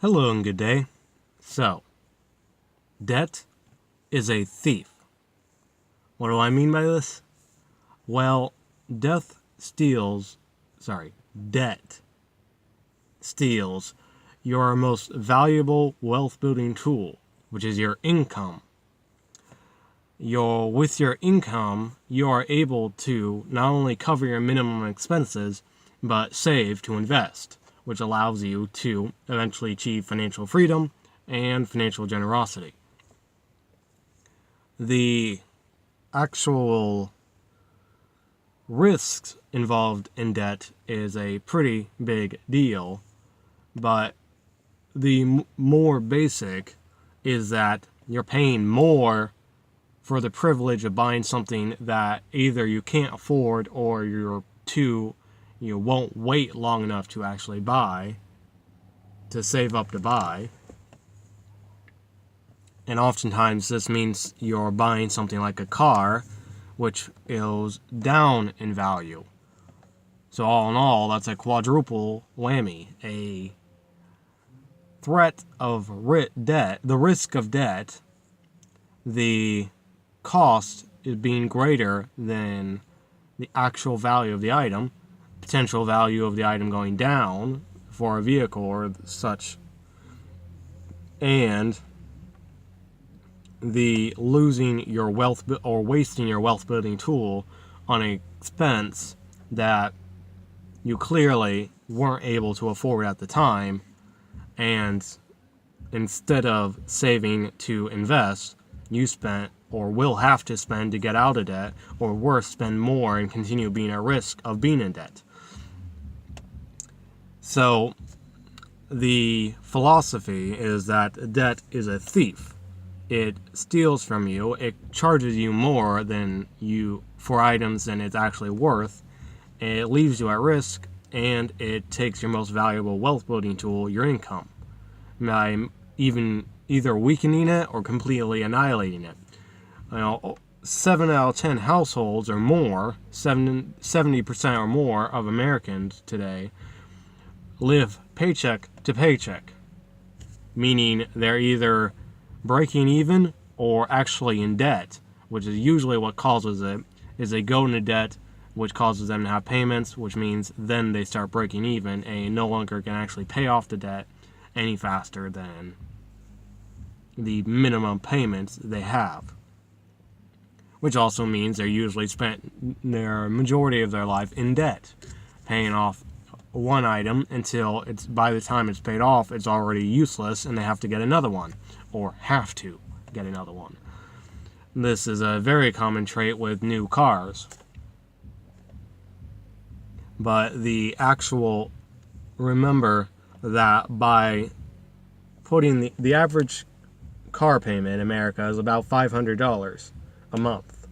Hello and good day. So, debt is a thief. What do I mean by this? Well, debt steals your most valuable wealth building tool, which is your income. With your income, you are able to not only cover your minimum expenses, but save to invest, which allows you to eventually achieve financial freedom and financial generosity. The actual risks involved in debt is a pretty big deal, but the more basic is that you're paying more for the privilege of buying something that either you can't afford or you won't wait long enough to actually buy, to save up to buy. And oftentimes this means you're buying something like a car, which goes down in value. So all in all, that's a quadruple whammy. A threat of debt, the risk of debt, the cost is being greater than the actual value of the item, potential value of the item going down for a vehicle or such, and the losing your wealth or wasting your wealth building tool on an expense that you clearly weren't able to afford at the time, and instead of saving to invest, you spent or will have to spend to get out of debt, or worse, spend more and continue being at risk of being in debt. So the philosophy is that debt is a thief. It steals from you, it charges you more than you for items than it's actually worth, it leaves you at risk, and it takes your most valuable wealth building tool, your income, by either weakening it or completely annihilating it. 7 out of 10 households or more, 70% or more of Americans today live paycheck to paycheck, meaning they're either breaking even or actually in debt, which is usually what causes it, is they go into debt, which causes them to have payments, which means then they start breaking even and no longer can actually pay off the debt any faster than the minimum payments they have. Which also means they're usually spent their majority of their life in debt, paying off one item until by the time it's paid off, it's already useless and they have to get another one, or have to get another one. This is a very common trait with new cars. But remember that by putting the average car payment in America is about $500 a month.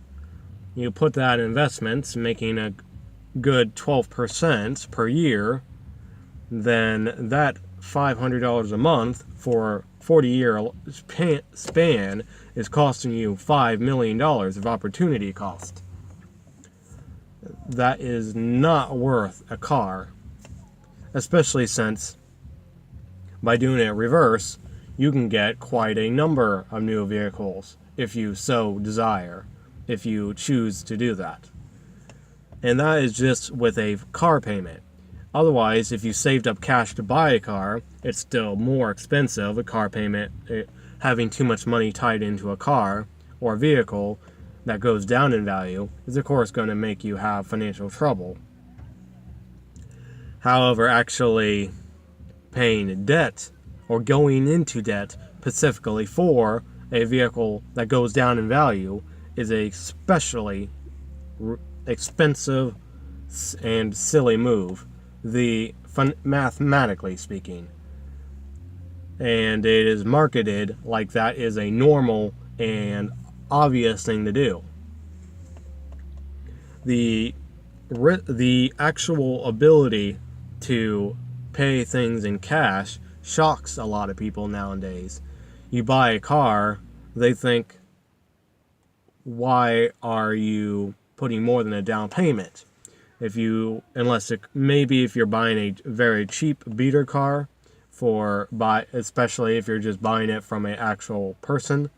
You put that in investments, making a good 12% per year, then that $500 a month for a 40-year span is costing you $5 million of opportunity cost. That is not worth a car, especially since by doing it reverse, you can get quite a number of new vehicles if you so desire, if you choose to do that. And that is just with a car payment. Otherwise, if you saved up cash to buy a car, it's still more expensive. A car payment, having too much money tied into a car or a vehicle that goes down in value, is of course going to make you have financial trouble. However, actually paying debt or going into debt specifically for a vehicle that goes down in value is a especially expensive and silly move, mathematically speaking. And it is marketed like that is a normal and obvious thing to do. The actual ability to pay things in cash shocks a lot of people nowadays. You buy a car, they think, why are you putting more than a down payment? If you're buying a very cheap beater car especially if you're just buying it from an actual person,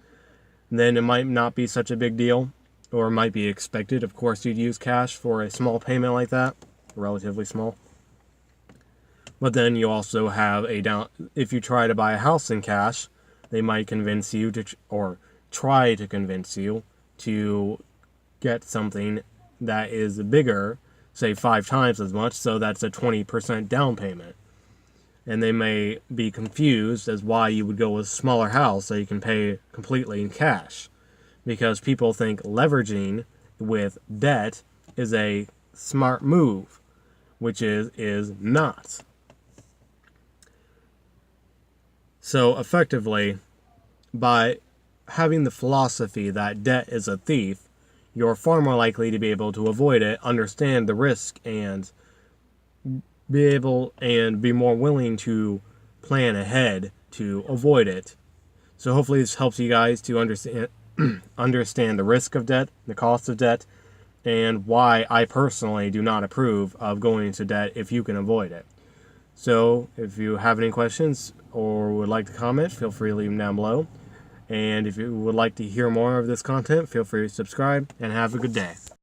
then it might not be such a big deal, or might be expected. Of course, you'd use cash for a small payment like that, relatively small. But then you also have if you try to buy a house in cash, they might convince you or try to convince you to get something that is bigger, say 5 times as much, so that's a 20% down payment. And they may be confused as why you would go with a smaller house so you can pay completely in cash. Because people think leveraging with debt is a smart move, which is not. So effectively, by having the philosophy that debt is a thief, you're far more likely to be able to avoid it, understand the risk, and be more willing to plan ahead to avoid it. So hopefully this helps you guys to understand the risk of debt, the cost of debt, and why I personally do not approve of going into debt if you can avoid it. So if you have any questions or would like to comment, feel free to leave them down below. And if you would like to hear more of this content, feel free to subscribe, and have a good day.